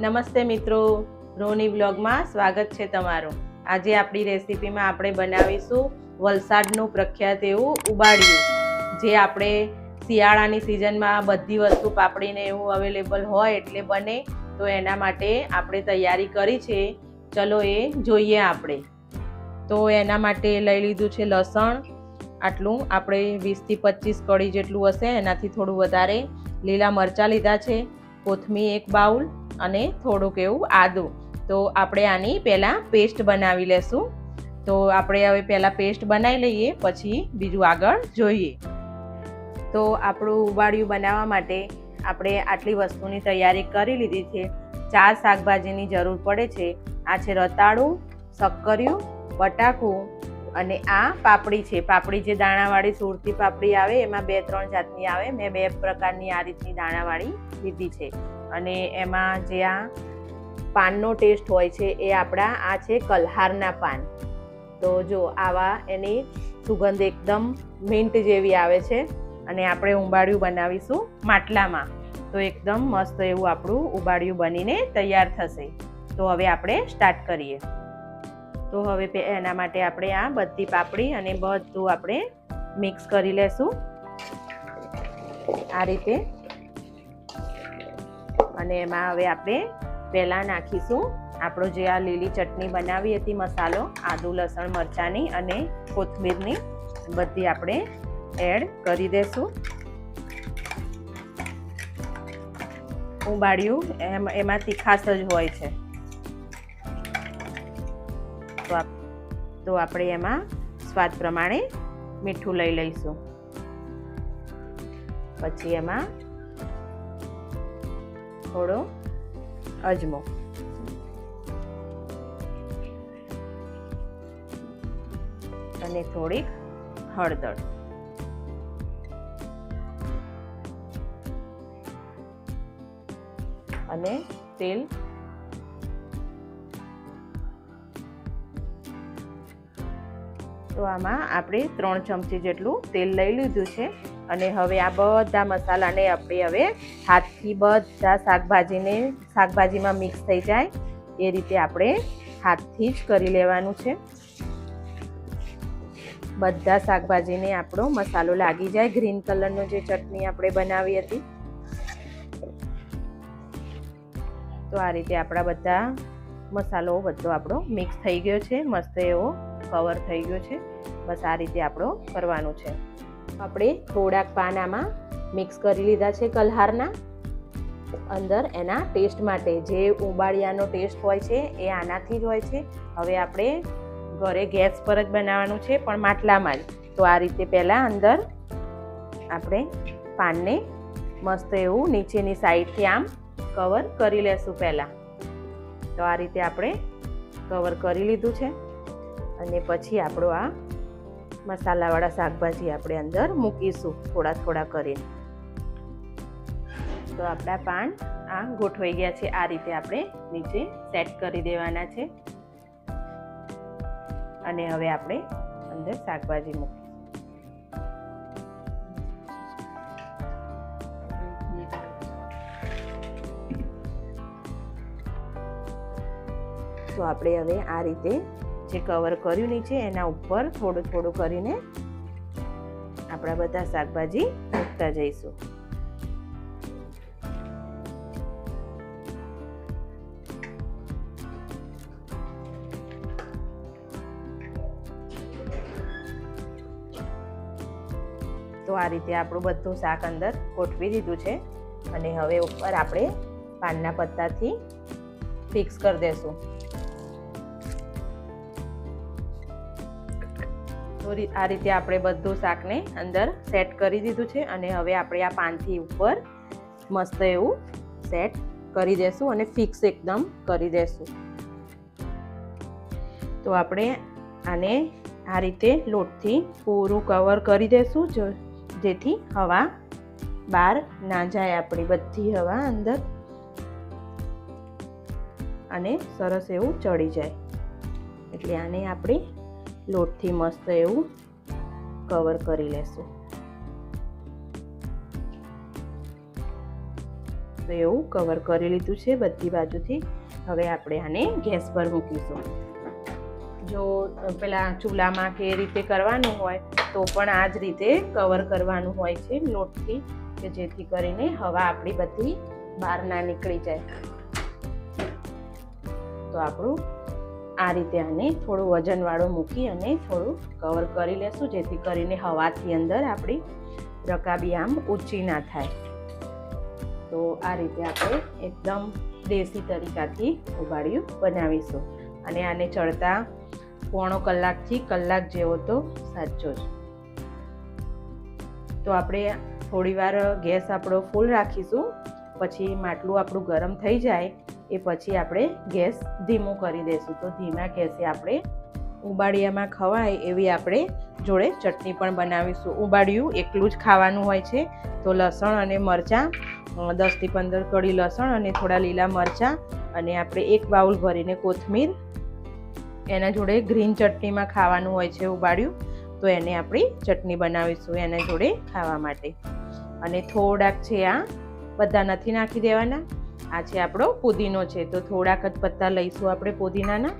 નમસ્તે મિત્રો, રોની બ્લોગમાં સ્વાગત છે તમારું। આજે આપણી રેસીપીમાં આપણે બનાવીશું વલસાડનું પ્રખ્યાત એવું ઉબાડિયું, જે આપણે શિયાળાની સિઝનમાં બધી વસ્તુ પાપડીને એવું અવેલેબલ હોય એટલે બને, તો એના માટે આપણે તૈયારી કરી છે। ચલો એ જોઈએ આપણે। તો એના માટે લઈ લીધું છે લસણ, આટલું આપણે 20 થી 25 કળી જેટલું હશે, એનાથી થોડું વધારે। લીલા મરચાં લીધા છે, કોથમીર 1 બાઉલ અને થોડુંક એવું આદું। તો આપણે આની પહેલાં પેસ્ટ બનાવી લેશું। તો આપણે હવે પહેલાં પેસ્ટ બનાવી લઈએ, પછી બીજું આગળ જોઈએ। તો આપણું ઉબાડિયું બનાવવા માટે આપણે આટલી વસ્તુની તૈયારી કરી લીધી છે। 4 શાકભાજીની જરૂર પડે છે। આ છે રતાળું, શક્કરિયું, બટાકું અને આ પાપડી છે। પાપડી જે દાણાવાળી સુરતી પાપડી આવે, એમાં 2-3 જાતની આવે। મેં 2 પ્રકારની આ રીતની દાણાવાળી લીધી છે। અને એમાં જે આ પાનનો ટેસ્ટ હોય છે એ આપણા આ છે કલહારના પાન। તો જો આવા એની સુગંધ એકદમ મિન્ટ જેવી આવે છે। અને આપણે ઉંબાડિયું બનાવીશું માટલામાં, તો એકદમ મસ્ત એવું આપણું ઉંબાડિયું બનીને તૈયાર થશે। તો હવે આપણે સ્ટાર્ટ કરીએ। તો હવે એના માટે આપણે આ બધી પાપડી અને બધું આપણે મિક્સ કરી લેશું આ રીતે। અને એમાં હવે આપણે પહેલાં નાખીશું આપણો જે આ લીલી ચટણી બનાવી હતી, મસાલો આદુ લસણ મરચાંની અને કોથમીરની, બધી આપણે એડ કરી દઈશું। ઉંબાડિયું એમાં તીખાશ જ હોય છે, તો આપણે એમાં સ્વાદ પ્રમાણે મીઠું લઈ લઈશું। પછી એમાં થોડો અજમો અને થોડીક હળદર અને તેલ। તો આમાં આપણે 3 ચમચી જેટલું તેલ લઈ લીધું છે। અને હવે આ બધા મસાલાને આપણે હવે હાથથી બધા શાકભાજીમાં મિક્સ થઈ જાય એ રીતે આપણે હાથથી જ કરી લેવાનું છે। બધા શાકભાજીને આપણો મસાલો લાગી જાય, ગ્રીન કલરનો જે ચટણી આપણે બનાવી હતી। તો આ રીતે આપણા બધા મસાલો બધો આપણો મિક્સ થઈ ગયો છે, મસ્ત એવો કવર થઈ ગયો છે। બસ આ રીતે આપણો કરવાનું છે। આપણે થોડાક પાન આમાં મિક્સ કરી લીધા છે કલહારના અંદર, એના ટેસ્ટ માટે। જે ઉંબાડિયાનો ટેસ્ટ હોય છે એ આનાથી જ હોય છે। હવે આપણે ઘરે ગેસ પર જ બનાવવાનું છે, પણ માટલામાં જ। તો આ રીતે પહેલાં અંદર આપણે પાનને મસ્ત એવું નીચેની સાઈડથી આમ કવર કરી લેશું પહેલાં। તો આ રીતે આપણે કવર કરી લીધું છે। અને પછી આપણો આ મસાલાવાળા શાકભાજી આપણે અંદર મૂકીશું થોડા થોડા કરીને। તો આપણા પાન આ ગોઠવાઈ ગયા છે, આ રીતે આપણે નીચે સેટ કરી દેવાના છે। અને હવે આપણે અંદર શાકભાજી મૂકીશું। તો આપણે હવે આ રીતે જે કવર કર્યું નીચે, એના ઉપર થોડું થોડું કરીને આપણા બધા શાકભાજી મૂકતા જઈશું। તો આ રીતે આપણું બધું શાક અંદર ગોઠવી દીધું છે। અને હવે ઉપર આપણે પાનના પત્તાથી ફિક્સ કરી દેશું। તો આ રીતે આપણે બધું શાકને અંદર સેટ કરી દીધું છે। અને હવે આપણે આ પાનથી ઉપર મસ્ત એવું સેટ કરી દેશું અને ફિક્સ એકદમ કરી દેશું। તો આપણે આને આ રીતે લોટથી પૂરું કવર કરી દેશું, જેથી હવા બહાર ના જાય, આપણી બધી હવા અંદર અને સરસ એવું ચડી જાય। એટલે આને આપણે લોટથી મસ્ત એવું કવર કરી લેશું। મસ્ત એવું કવર કરી લીધું છે બધી બાજુથી. હવે આપણે આને ગેસ પર મૂકીશું. જો પેલા ચૂલામાં કે એ રીતે કરવાનું હોય તો પણ આ જ રીતે કવર કરવાનું હોય છે લોટથી, કે જેથી કરીને હવા આપણી બધી બહાર ના નીકળી જાય. તો આપણું આ રીતે આને થોડું વજનવાળું મૂકી અને થોડું કવર કરી લેશું, જેથી કરીને હવાથી અંદર આપણી રકાબી આમ ઊંચી ના થાય. તો આ રીતે આપણે એકદમ દેશી તરીકાથી ઉંબાડિયું બનાવીશું. અને આને ચડતા પોણો કલાકથી કલાક જેવો તો સાચો જ. તો આપણે થોડી વાર ગેસ આપણો ફૂલ રાખીશું, પછી માટલું આપણું ગરમ થઈ જાય એ પછી આપણે ગેસ ધીમું કરી દઈશું. તો ધીમા ગેસે આપણે ઉંબાડિયામાં ખવાય એવી આપણે જોડે ચટણી પણ બનાવીશું. ઉંબાડિયું એકલું જ ખાવાનું હોય છે, તો લસણ અને મરચાં 10 થી 15 કળી લસણ અને થોડા લીલા મરચાં અને આપણે 1 બાઉલ ભરીને કોથમીર, એના જોડે ગ્રીન ચટણીમાં ખાવાનું હોય છે ઉંબાડિયું, તો એને આપણી ચટણી બનાવીશું એના જોડે ખાવા માટે. અને થોડાક છે, આ બધા નથી નાખી દેવાના. આ છે આપણો પુદીનો છે, તો થોડાક જ પત્તા લઈશું આપણે પુદીનાના.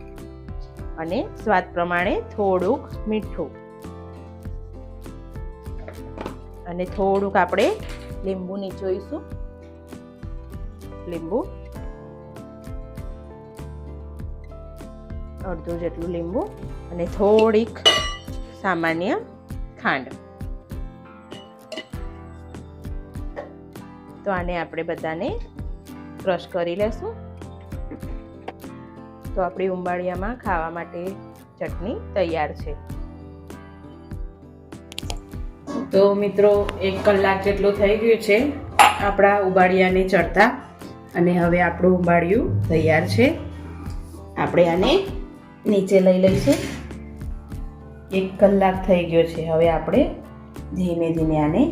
અને સ્વાદ પ્રમાણે થોડુંક મીઠું અને થોડુંક આપણે લીંબુ નીચોઈશું. લીંબુ અડધું જેટલું લીંબુ અને થોડીક સામાન્ય ખાંડ. તો આને આપણે બધાને ક્રશ કરી લેશું. તો આપણી ઉંબાડિયામાં ખાવા માટે ચટણી તૈયાર છે. તો મિત્રો 1 કલાક જેટલું થઈ ગયું છે આપણા ઉંબાડિયાને ચડતા, અને હવે આપણું ઉંબાડિયું તૈયાર છે. આપણે આને નીચે લઈ લઈશું. 1 કલાક થઈ ગયો છે. હવે આપણે ધીમે ધીમે આને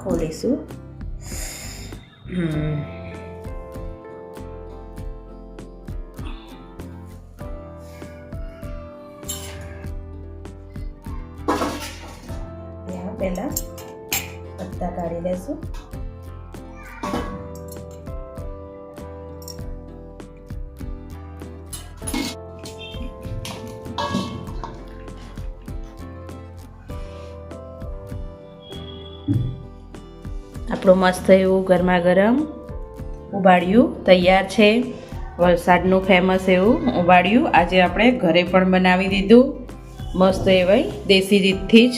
ખોલીશું. પહેલા પત્તા કાઢી લેશું. આપણું મસ્ત એવું ગરમા ગરમ ઉંબાડિયું તૈયાર છે. વલસાડનું ફેમસ એવું ઉંબાડિયું આજે આપણે ઘરે પણ બનાવી દીધું, મસ્ત એવી દેશી રીતથી જ.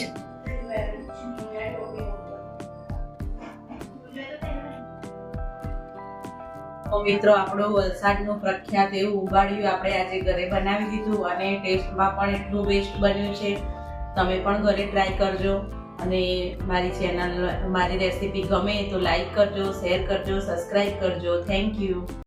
તો મિત્રો આપણું વલસાડનું પ્રખ્યાત એવું ઉંબાડિયું આપણે આજે ઘરે બનાવી દીધું, અને ટેસ્ટમાં પણ એટલું બેસ્ટ બન્યું છે. તમે પણ ઘરે ટ્રાય કરજો. અને મારી ચેનલ, મારી રેસીપી ગમે તો લાઈક કરજો, શેર કરજો, સબસ્ક્રાઈબ કરજો. Thank you.